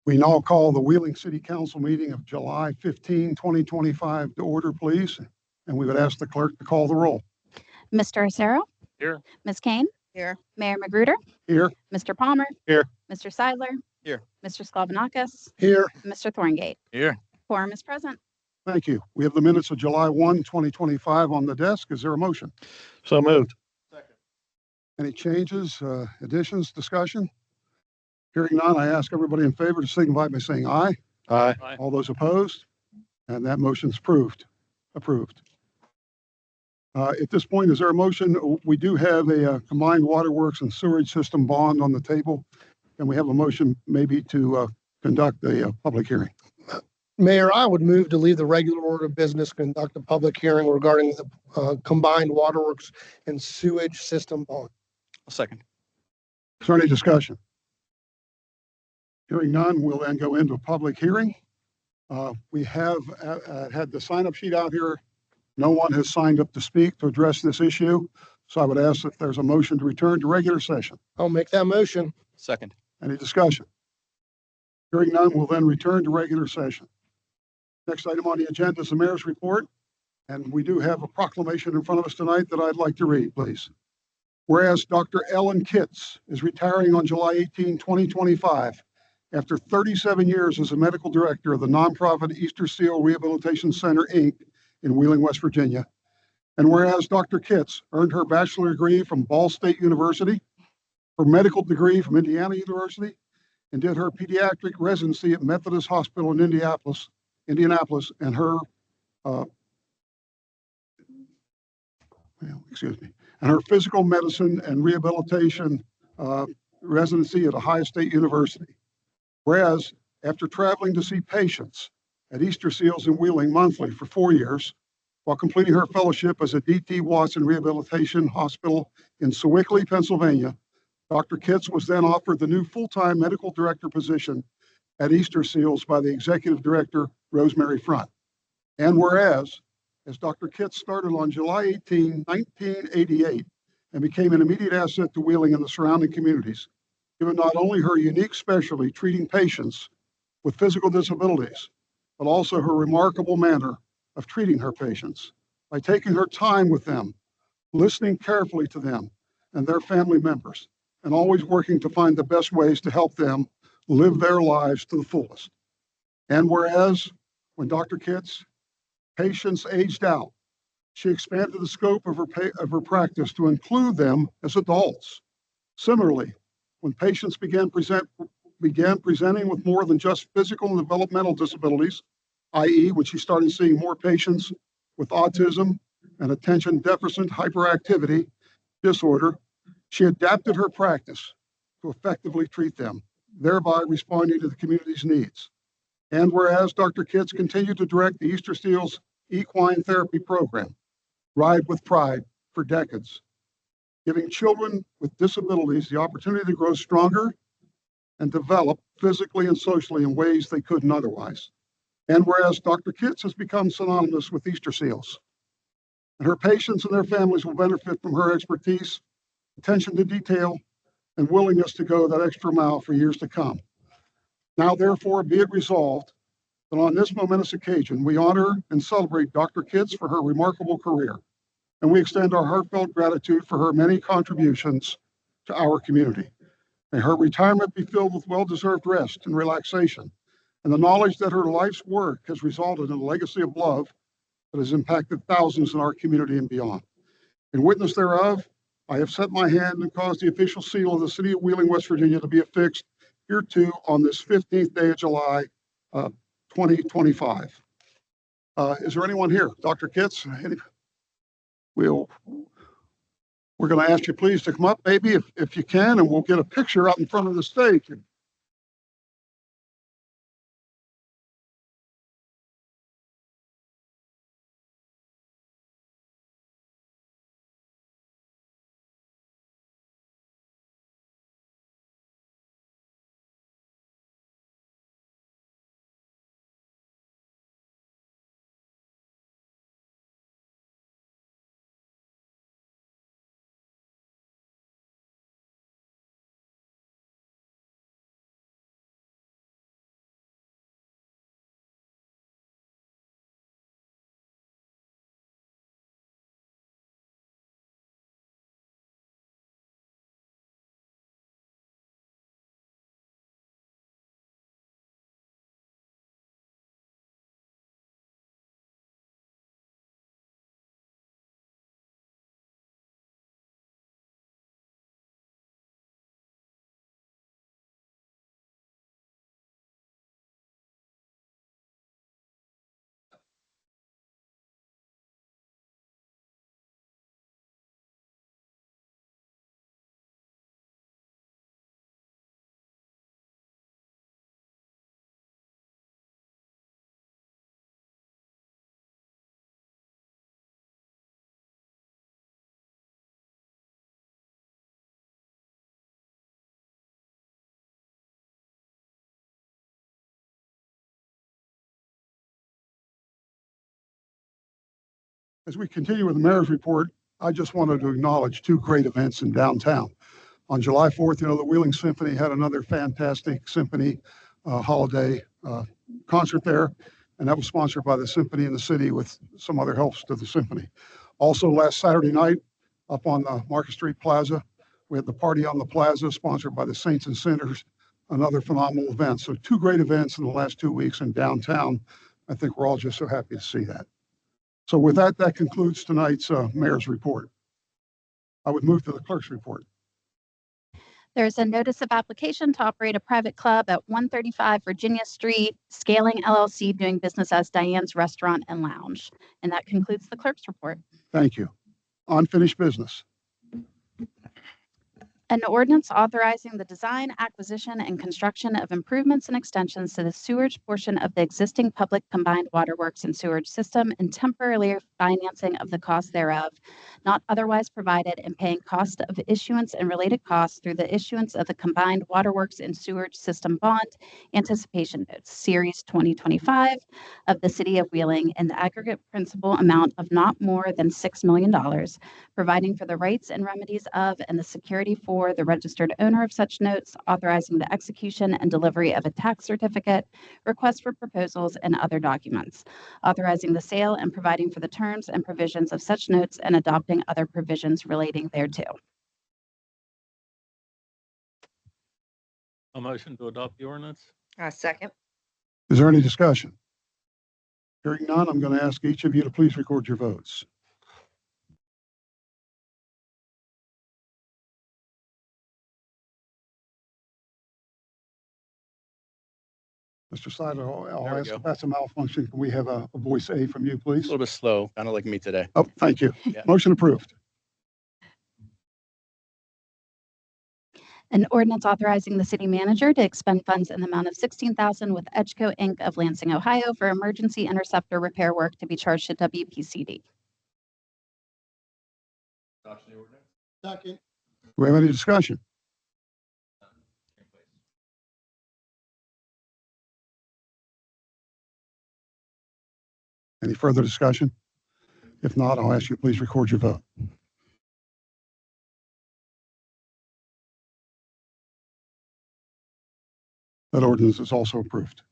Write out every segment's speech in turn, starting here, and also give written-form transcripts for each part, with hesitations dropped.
We now call the Wheeling City Council meeting of July 15, 2025 to order, please. And we would ask the clerk to call the roll. Mr. Acero? Here. Ms. Kane? Here. Mayor Magruder? Here. Mr. Palmer? Here. Mr. Seidler? Here. Mr. Sklavonakis? Here. Mr. Thorngate? Here. Quorum is present. Thank you. We have the minutes of July 1, 2025 on the desk. Is there a motion? So moved. Any changes, additions, discussion? Hearing none, I ask everybody in favor to signify by saying aye. Aye. All those opposed? And that motion's approved. At this point, is there a motion? We do have a combined waterworks and sewage system bond on the table. And we have a motion maybe to conduct a public hearing. Mayor, I would move to leave the regular order of business, conduct a public hearing regarding the combined waterworks and sewage system bond. A second. Is there any discussion? Hearing none, we'll then go into a public hearing. We have had the sign-up sheet out here. No one has signed up to speak to address this issue. So I would ask if there's a motion to return to regular session. I'll make that motion. Second. Any discussion? Hearing none, we'll then return to regular session. Next item on the agenda is the mayor's report. And we do have a proclamation in front of us tonight that I'd like to read, please. Whereas Dr. Ellen Kitts is retiring on July 18, 2025, after 37 years as a medical director of the nonprofit Easter Seal Rehabilitation Center, Inc. in Wheeling, West Virginia. And whereas Dr. Kitts earned her bachelor degree from Ball State University, her medical degree from Indiana University, and did her pediatric residency at Methodist Hospital in Indianapolis, and her and her physical medicine and rehabilitation residency at Ohio State University. Whereas, after traveling to see patients at Easter Seals in Wheeling monthly for 4 years, while completing her fellowship as a D.T. Watson Rehabilitation Hospital in Sewickley, Pennsylvania, Dr. Kitts was then offered the new full-time medical director position at Easter Seals by the executive director, Rosemary Front. And whereas, as Dr. Kitts started on July 18, 1988, and became an immediate asset to Wheeling and the surrounding communities, given not only her unique specialty treating patients with physical disabilities, but also her remarkable manner of treating her patients by taking her time with them, listening carefully to them and their family members, and always working to find the best ways to help them live their lives to the fullest. And whereas, when Dr. Kitts' patients aged out, she expanded the scope of her practice to include them as adults. Similarly, when patients began presenting with more than just physical and developmental disabilities, i.e., when she started seeing more patients with autism and attention deficit hyperactivity disorder, she adapted her practice to effectively treat them, thereby responding to the community's needs. And whereas Dr. Kitts continued to direct the Easter Seals Equine Therapy Program, Ride with Pride, for decades, giving children with disabilities the opportunity to grow stronger and develop physically and socially in ways they couldn't otherwise. And whereas Dr. Kitts has become synonymous with Easter Seals, and her patients and their families will benefit from her expertise, attention to detail, and willingness to go that extra mile for years to come. Now, therefore, be it resolved that on this momentous occasion, we honor and celebrate Dr. Kitts for her remarkable career, and we extend our heartfelt gratitude for her many contributions to our community. May her retirement be filled with well-deserved rest and relaxation, and the knowledge that her life's work has resulted in a legacy of love that has impacted thousands in our community and beyond. In witness thereof, I have set my hand and caused the official seal of the City of Wheeling, West Virginia to be affixed hereto on this 15th day of July, 2025. Is there anyone here? Dr. Kitts? We're going to ask you please to come up, maybe, if you can, and we'll get a picture out in front of the stage. As we continue with the mayor's report, I just wanted to acknowledge two great events in downtown. On July 4th, the Wheeling Symphony had another fantastic symphony holiday concert there, and that was sponsored by the Symphony in the City with some other helps to the symphony. Also, last Saturday night, up on the Market Street Plaza, we had the Party on the Plaza, sponsored by the Saints and Sinners, another phenomenal event. So two great events in the last 2 weeks in downtown. I think we're all just so happy to see that. So with that, that concludes tonight's mayor's report. I would move to the clerk's report. There's a notice of application to operate a private club at 135 Virginia Street, Scaling LLC, doing business as Diane's Restaurant and Lounge. And that concludes the clerk's report. Thank you. Unfinished business. An ordinance authorizing the design, acquisition, and construction of improvements and extensions to the sewerage portion of the existing public combined waterworks and sewerage system and temporarily financing of the cost thereof, not otherwise provided, and paying cost of issuance and related costs through the issuance of the combined waterworks and sewerage system bond anticipation notes, Series 2025 of the City of Wheeling, in the aggregate principal amount of not more than $6 million, providing for the rights and remedies of and the security for the registered owner of such notes, authorizing the execution and delivery of a tax certificate, request for proposals, and other documents, authorizing the sale and providing for the terms and provisions of such notes and adopting other provisions relating thereto. A motion to adopt the ordinance? Second. Is there any discussion? Hearing none, I'm going to ask each of you to please record your votes. Mr. Siler, I'll There we ask go. if that's a malfunction. Can we have a voice A from you, A please? little bit slow, kind of like me today. Oh, thank you. Yeah. Motion approved. An ordinance authorizing the city manager to expend funds in the amount of $16,000 with Edgeco Inc. of Lansing, Ohio for emergency interceptor repair work to be charged to WPCD. Second. Do we have any discussion? Any further discussion? If not, I'll ask you to please record your vote. That ordinance is also approved.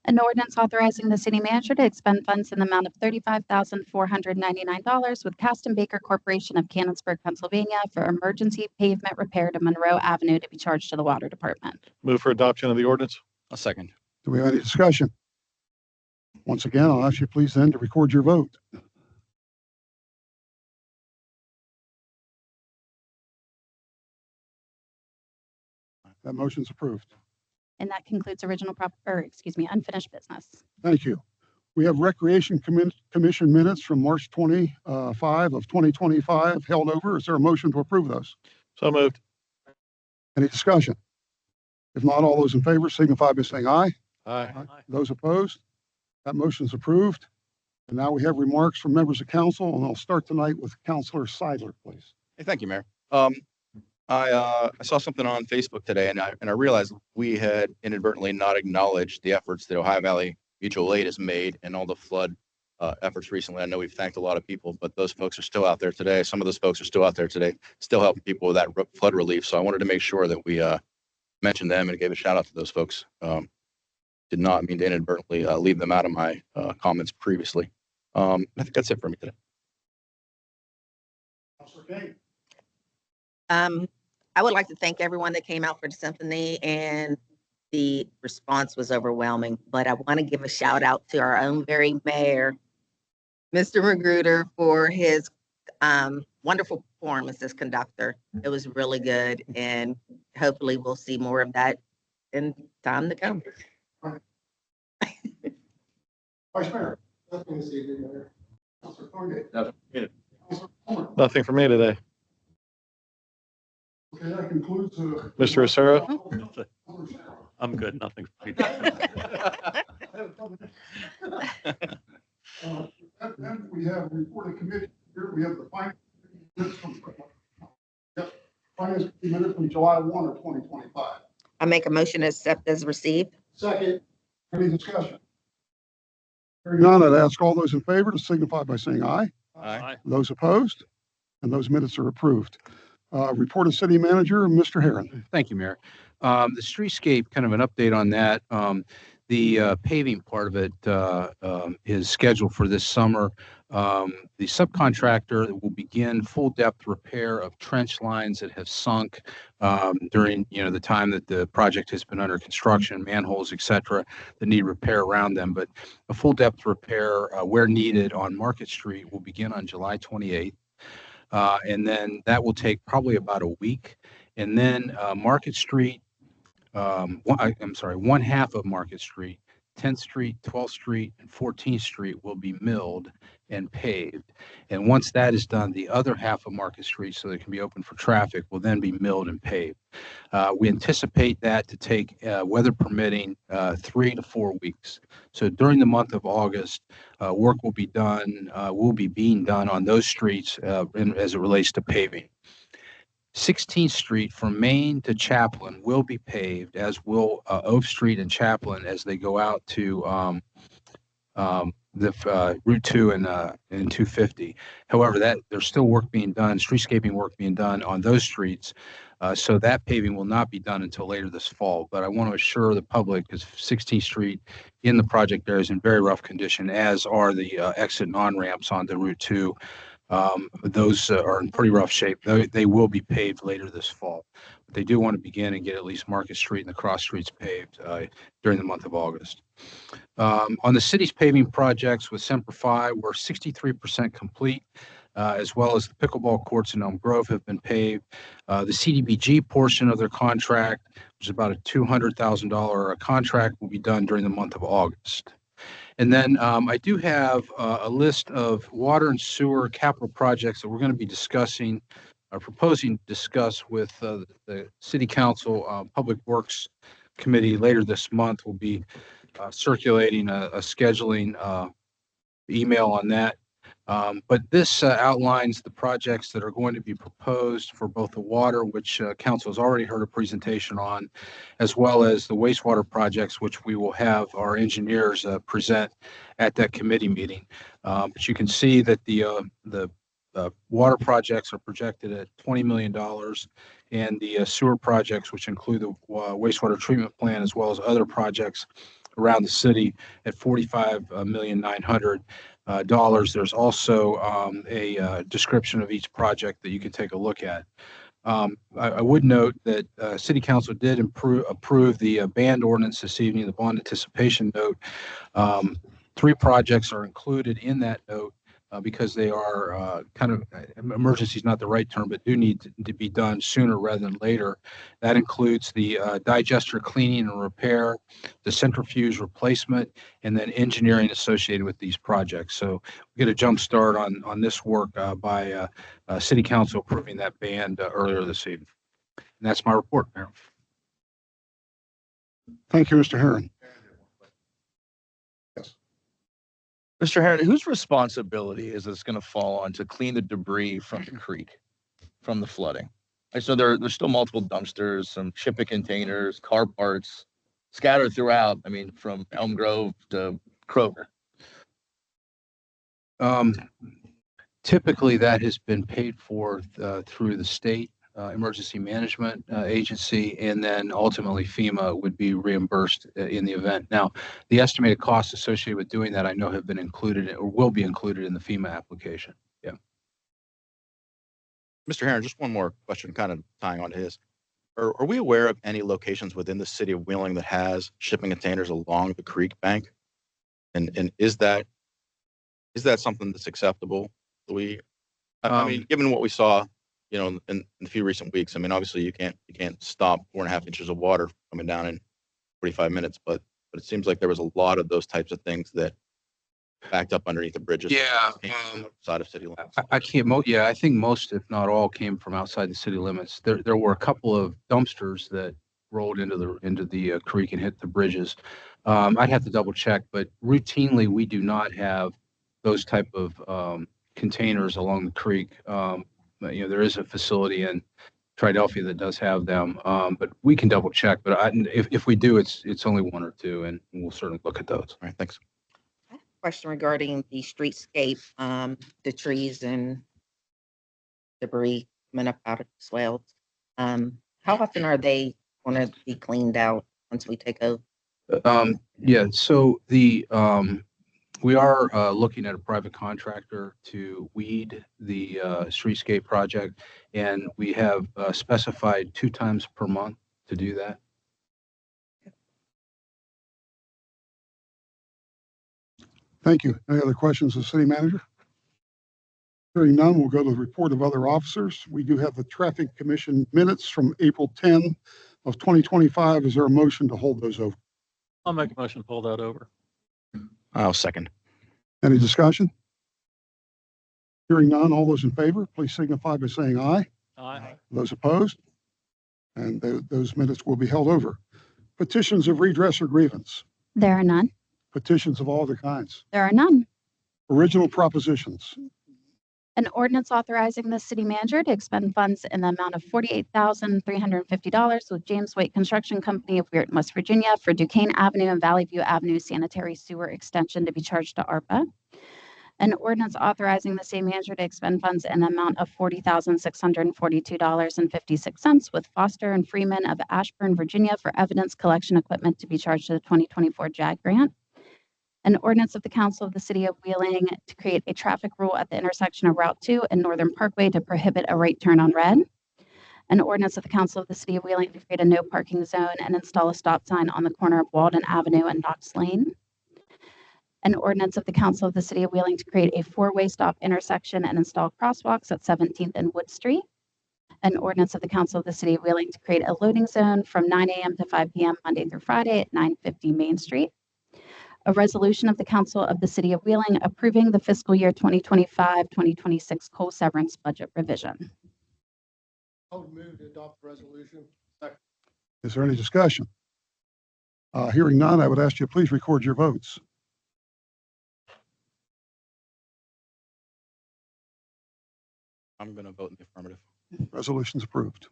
An ordinance authorizing the city manager to expend funds in the amount of $35,499 with Caston Baker Corporation of Canonsburg, Pennsylvania for emergency pavement repair to Monroe Avenue to be charged to the water department. Move for adoption of the ordinance? A second. Do we have any discussion? Once again, I'll ask you please then to record your vote. That motion's approved. And that concludes unfinished business. Thank you. We have Recreation Commission minutes from March 25 of 2025 held over. Is there a motion to approve those? So moved. Any discussion? If not, all those in favor signify by saying aye. Aye. Those opposed? That motion is approved. And now we have remarks from members of council, and I'll start tonight with Councilor Seidler, please. Hey, thank you, Mayor. I saw something on Facebook today, and I realized we had inadvertently not acknowledged the efforts that Ohio Valley Mutual Aid has made and all the flood efforts recently. I know we've thanked a lot of people, but those folks are still out there today. Some of those folks are still out there today, still helping people with that flood relief. So I wanted to make sure that we mentioned them and gave a shout out to those folks. Did not mean to inadvertently leave them out of my comments previously. I think that's it for me today. Councilor King. I would like to thank everyone that came out for the symphony, and the response was overwhelming. But I want to give a shout out to our own very mayor, Mr. Magruder, for his wonderful performance as conductor. It was really good, and hopefully we'll see more of that in time to come. Vice Mayor. Nothing this evening, Mayor. Councilor Thorngate. Councilor Palmer. Nothing for me today. Okay, that concludes. Mr. Acero? I'm good. Nothing for me. Then we have reported committee here. We have the finance minutes from July 1 of 2025. I make a motion to accept as received. Second. Any discussion? Hearing none, I'd ask all those in favor to signify by saying aye. Aye. Those opposed? And those minutes are approved. Report of City Manager, Mr. Herron. Thank you, Mayor. The streetscape, kind of an update on that. The paving part of it is scheduled for this summer. The subcontractor will begin full depth repair of trench lines that have sunk during the time that the project has been under construction, manholes, et cetera, that need repair around them. But a full depth repair where needed on Market Street will begin on July 28th. And then that will take probably about a week. And then Market Street, one half of Market Street, 10th Street, 12th Street, and 14th Street will be milled and paved. And once that is done, the other half of Market Street, so that it can be open for traffic, will then be milled and paved. We anticipate that to take, weather permitting, 3 to 4 weeks. So during the month of August, work will be being done on those streets as it relates to paving. 16th Street from Main to Chaplin will be paved, as will Oak Street and Chaplin as they go out to the Route 2 and 250. However, there's still work being done, streetscaping work being done on those streets. So that paving will not be done until later this fall. But I want to assure the public, because 16th Street in the project area is in very rough condition, as are the exit and on-ramps onto Route 2. Those are in pretty rough shape. They will be paved later this fall. But they do want to begin and get at least Market Street and the cross streets paved during the month of August. On the city's paving projects with Semper Fi, we're 63% complete, as well as the pickleball courts in Elm Grove have been paved. The CDBG portion of their contract, which is about a $200,000 contract, will be done during the month of August. And then I do have a list of water and sewer capital projects that we're going to be discussing, proposing to discuss with the City Council Public Works Committee later this month. We'll be circulating a scheduling email on that. But this outlines the projects that are going to be proposed for both the water, which council has already heard a presentation on, as well as the wastewater projects, which we will have our engineers present at that committee meeting. But you can see that the water projects are projected at $20 million, and the sewer projects, which include the wastewater treatment plant, as well as other projects around the city, at $45,900,000. There's also a description of each project that you can take a look at. I would note that City Council did approve the band ordinance this evening, the bond anticipation note. 3 projects are included in that note because they are kind of, emergency is not the right term, but do need to be done sooner rather than later. That includes the digester cleaning and repair, the centrifuge replacement, and then engineering associated with these projects. So we get a jump start on this work by City Council approving that band earlier this evening. And that's my report, Mayor. Thank you, Mr. Herron. Mr. Herron, whose responsibility is this going to fall on to clean the debris from the creek, from the flooding? I saw there's still multiple dumpsters, some shipping containers, car parts scattered throughout. I mean, from Elm Grove to Kroger. Typically, that has been paid for through the state emergency management agency, and then ultimately FEMA would be reimbursed in the event. Now, the estimated costs associated with doing that, I know, have been included or will be included in the FEMA application. Yeah. Mr. Herron, just one more question, kind of tying on to his. Are we aware of any locations within the city of Wheeling that has shipping containers along the creek bank? And is that something that's acceptable? I mean, given what we saw, in a few recent weeks, I mean, obviously you can't stop 4.5 inches of water coming down in 45 minutes, but it seems like there was a lot of those types of things that backed up underneath the bridges. Yeah. Outside of city limits. I think most, if not all, came from outside the city limits. There were a couple of dumpsters that rolled into the creek and hit the bridges. I'd have to double check, but routinely we do not have those type of containers along the creek. There is a facility in Triadelphia that does have them, but we can double check. But if we do, it's only 1 or 2, and we'll certainly look at those. All right, thanks. question regarding the streetscape, the trees and debris coming up out of the swales. How often are they gonna be cleaned out once we take over? Yeah, so we are looking at a private contractor to weed the streetscape project, and we have specified 2 times per month to do that. Thank you. Any other questions of the city manager? Hearing none, we'll go to the report of other officers. We do have the Traffic Commission minutes from April 10 of 2025. Is there a motion to hold those over? I'll make a motion to pull that over. I'll second. Any discussion? Hearing none, all those in favor, please signify by saying aye. Aye. Those opposed? And those minutes will be held over. Petitions of redress or grievance, There are none. petitions of all other kinds, There are none. original propositions, An ordinance authorizing the city manager to expend funds in the amount of $48,350 with James Waite Construction Company of Weirton, West Virginia for Duquesne Avenue and Valley View Avenue sanitary sewer extension to be charged to ARPA. An ordinance authorizing the city manager to expend funds in the amount of $40,642.56 with Foster and Freeman of Ashburn, Virginia for evidence collection equipment to be charged to the 2024 JAG grant. An ordinance of the Council of the City of Wheeling to create a traffic rule at the intersection of Route 2 and Northern Parkway to prohibit a right turn on red. An ordinance of the Council of the City of Wheeling to create a no parking zone and install a stop sign on the corner of Walden Avenue and Knox Lane. An ordinance of the Council of the City of Wheeling to create a four-way stop intersection and install crosswalks at 17th and Wood Street. An ordinance of the Council of the City of Wheeling to create a loading zone from 9 a.m. to 5 p.m. Monday through Friday at 950 Main Street. A resolution of the Council of the City of Wheeling approving the fiscal year 2025-2026 coal severance budget revision. I would move to adopt the resolution. is there any discussion? Hearing none, I would ask you to please record your votes. I'm going to vote in the affirmative. Resolution's approved.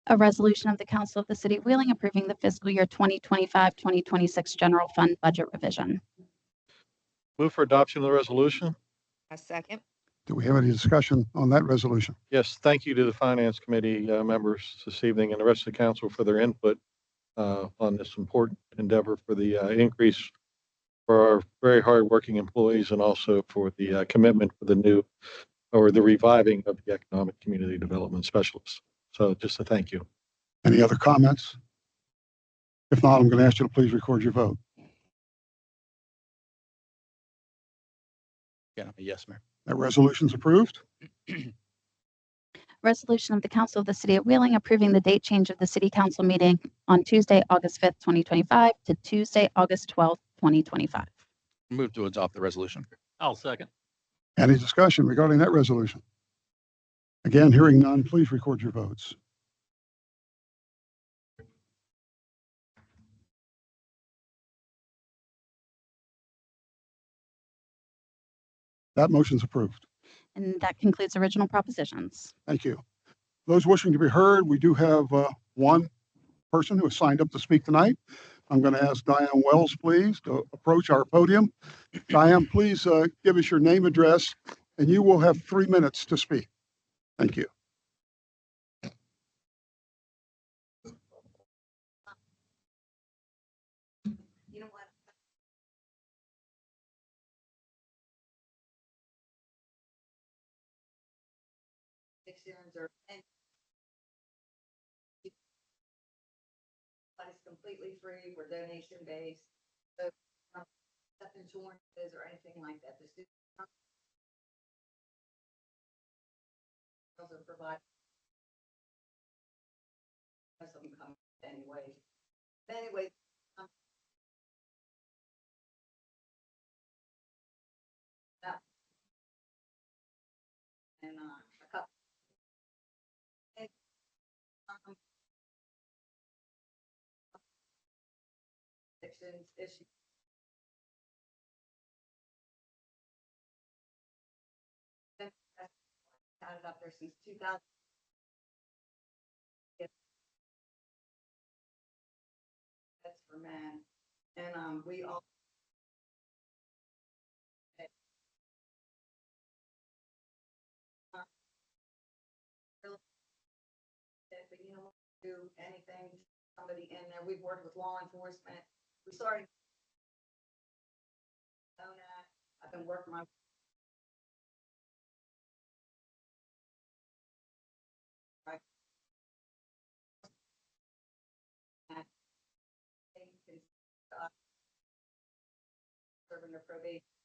A resolution of the Council of the City of Wheeling approving the fiscal year 2025-2026 general fund budget revision. Move for adoption of the resolution. A second. Do we have any discussion on that resolution? Yes, thank you to the Finance Committee members this evening and the rest of the council for their input on this important endeavor for the increase for our very hardworking employees and also for the commitment for the new or the reviving of the Economic Community Development Specialist. So just a thank you. Any other comments? If not, I'm going to ask you to please record your vote. Again, I'm a yes, Mayor. That resolution's approved. Resolution of the Council of the City of Wheeling approving the date change of the City Council meeting on Tuesday, August 5th, 2025 to Tuesday, August 12th, 2025. Move to adopt the resolution. I'll second. Any discussion regarding that resolution? Again, hearing none, please record your votes. That motion's approved. And that concludes original propositions. Thank you. Those wishing to be heard, we do have one person who has signed up to speak tonight. I'm going to ask Diane Wells, please, to approach our podium. Diane, please give us your name, address, and you will have 3 minutes to speak. Thank you. You know what? But it's completely free. We're donation based. So, health insurances or anything like that. The student also provide. Most of them come anyway. Anyway. And a couple. Addictions issues. Had it up there since 2000. That's for men. And, we all. But you know, do anything, somebody in there, we've worked with law enforcement, we started. Own that. I've been working my. Right. Serving their probation.